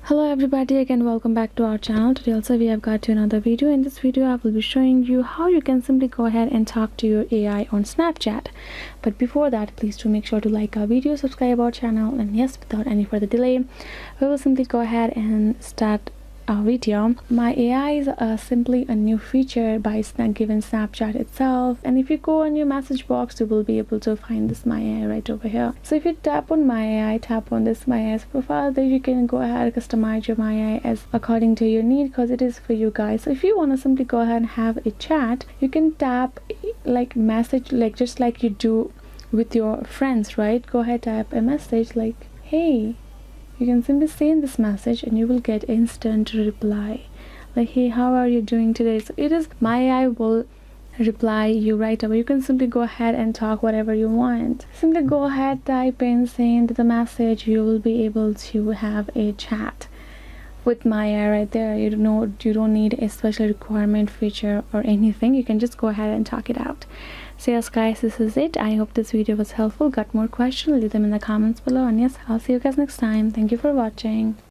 Hello everybody, again welcome back to our channel. Today also we have got to another video. In this video I will be showing you how you can simply go ahead and talk to your AI on Snapchat. But before that, please do make sure to like our video, subscribe our channel, and yes, without any further delay we will simply go ahead and start our video. My AI is simply a new feature by given Snapchat itself, and if you go on your message box you will be able to find this My AI right over here. So if you tap on My AI, tap on this My AI's profile, then you can go ahead and customize your My AI as according to your need, because it is for you guys. So if you want to simply go ahead and have a chat, you can tap like message, like just like you do with your friends, right? Go ahead, type a message like hey. You can simply send this message and you will get instant reply like hey, how are you doing today? So it is My AI will reply you right away. You can simply go ahead and talk whatever you want. Simply go ahead, type in, send the message. You will be able to have a chat with My AI right there. You don't need a special requirement feature or anything. You can just go ahead and talk it out. So yes guys, this is it. I hope this video was helpful. Got more questions, leave them in the comments below, and yes, I'll see you guys next time. Thank you for watching.